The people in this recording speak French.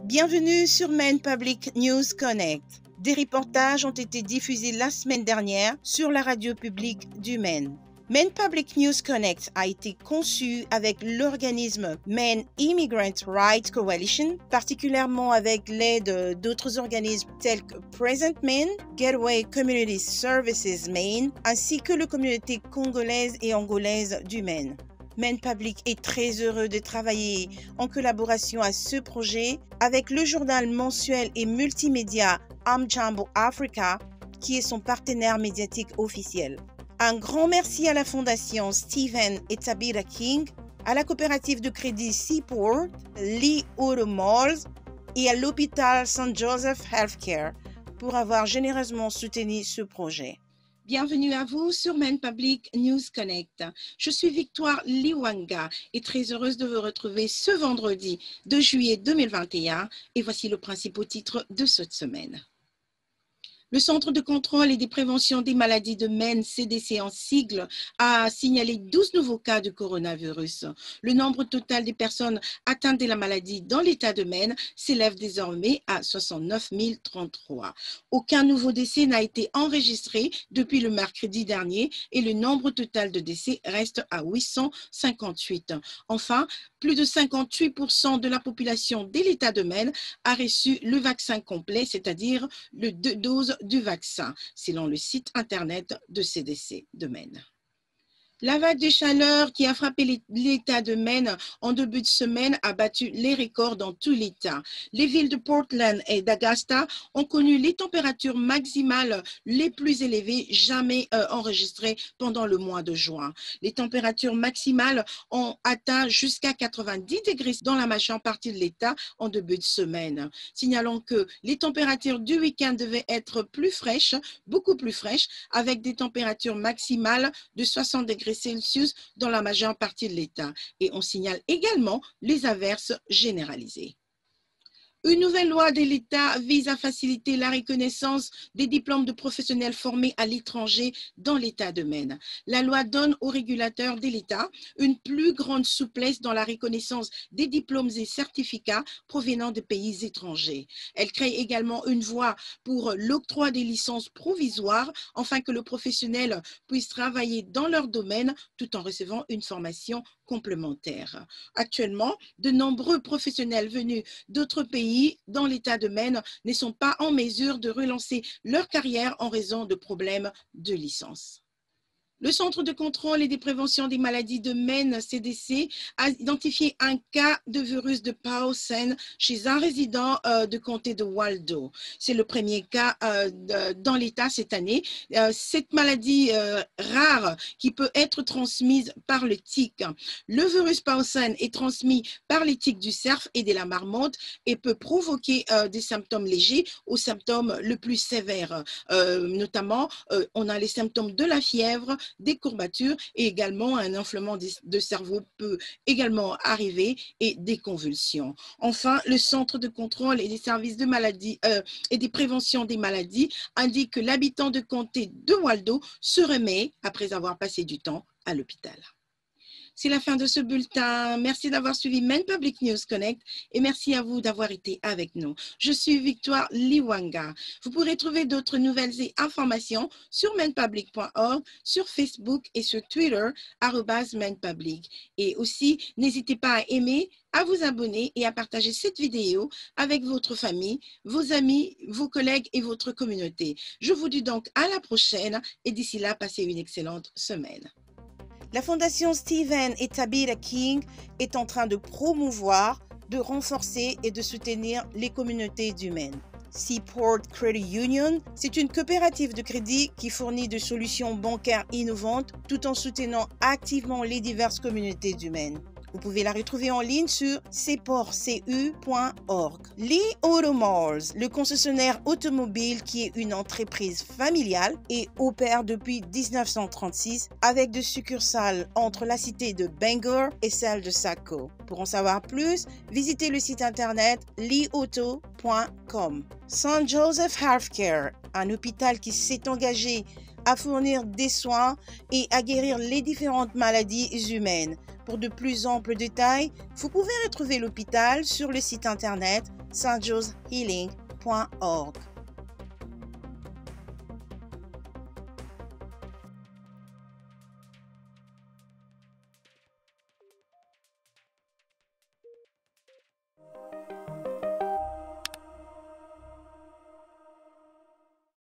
Bienvenue sur Maine Public News Connect. Des reportages ont été diffusés la semaine dernière sur la radio publique du Maine. Maine Public News Connect a été conçu avec l'organisme Maine Immigrant Rights Coalition, particulièrement avec l'aide d'autres organismes tels que Present Maine, Gateway Community Services Maine, ainsi que la communauté congolaise et angolaise du Maine. Maine Public est très heureux de travailler en collaboration à ce projet avec le journal mensuel et multimédia Amjambo Africa, qui est son partenaire médiatique officiel. Un grand merci à la Fondation Stephen et Tabitha King, à la coopérative de crédit Seaport, Lee Auto Malls et à l'hôpital St. Joseph Healthcare pour avoir généreusement soutenu ce projet. Bienvenue à vous sur Maine Public News Connect. Je suis Victoire Liwanga et très heureuse de vous retrouver ce vendredi 2 juillet 2021 et voici le principal titre de cette semaine. Le Centre de contrôle et de prévention des maladies de Maine, CDC en sigle, a signalé 12 nouveaux cas de coronavirus. Le nombre total des personnes atteintes de la maladie dans l'État de Maine s'élève désormais à 69 033. Aucun nouveau décès n'a été enregistré depuis le mercredi dernier et le nombre total de décès reste à 858. Enfin, plus de 58% de la population de l'État de Maine a reçu le vaccin complet, c'est-à-dire les 2 doses du vaccin, selon le site internet de CDC de Maine. La vague de chaleur qui a frappé l'État de Maine en début de semaine a battu les records dans tout l'État. Les villes de Portland et d'Augusta ont connu les températures maximales les plus élevées jamais enregistrées pendant le mois de juin. Les températures maximales ont atteint jusqu'à 90 degrés dans la majeure partie de l'État en début de semaine. Signalons que les températures du week-end devaient être plus fraîches, beaucoup plus fraîches, avec des températures maximales de 60 degrés Celsius dans la majeure partie de l'État. Et on signale également les averses généralisées. Une nouvelle loi de l'État vise à faciliter la reconnaissance des diplômes de professionnels formés à l'étranger dans l'État de Maine. La loi donne aux régulateurs de l'État une plus grande souplesse dans la reconnaissance des diplômes et certificats provenant de pays étrangers. Elle crée également une voie pour l'octroi des licences provisoires afin que le professionnel puisse travailler dans leur domaine tout en recevant une formation complémentaire. Actuellement, de nombreux professionnels venus d'autres pays dans l'État de Maine ne sont pas en mesure de relancer leur carrière en raison de problèmes de licence. Le Centre de contrôle et de prévention des maladies de Maine, CDC, a identifié un cas de virus de Powassan chez un résident du comté de Waldo. C'est le premier cas dans l'État cette année. Cette maladie rare qui peut être transmise par le tic. Le virus Powassan est transmis par les tiques du cerf et de la marmotte et peut provoquer des symptômes légers aux symptômes les plus sévères. Notamment, on a les symptômes de la fièvre, des courbatures et également un enflement de cerveau peut également arriver et des convulsions. Enfin, le Centre de contrôle et des services de maladies et des préventions des maladies indique que l'habitant de comté de Waldo se remet après avoir passé du temps à l'hôpital. C'est la fin de ce bulletin. Merci d'avoir suivi Maine Public News Connect et merci à vous d'avoir été avec nous. Je suis Victoire Liwanga. Vous pourrez trouver d'autres nouvelles et informations sur mainepublic.org, sur Facebook et sur Twitter, @mainepublic. Et aussi, n'hésitez pas à aimer, à vous abonner et à partager cette vidéo avec votre famille, vos amis, vos collègues et votre communauté. Je vous dis donc à la prochaine et d'ici là, passez une excellente semaine. La Fondation Stephen et Tabitha King est en train de promouvoir, de renforcer et de soutenir les communautés du Maine. Seaport Credit Union, c'est une coopérative de crédit qui fournit des solutions bancaires innovantes tout en soutenant activement les diverses communautés du Maine. Vous pouvez la retrouver en ligne sur seportcu.org. Lee Auto Malls, le concessionnaire automobile qui est une entreprise familiale et opère depuis 1936 avec des succursales entre la cité de Bangor et celle de Saco. Pour en savoir plus, visitez le site internet leeauto.com. St. Joseph Healthcare, un hôpital qui s'est engagé à fournir des soins et à guérir les différentes maladies humaines. Pour de plus amples détails, vous pouvez retrouver l'hôpital sur le site internet stjoeshealing.org.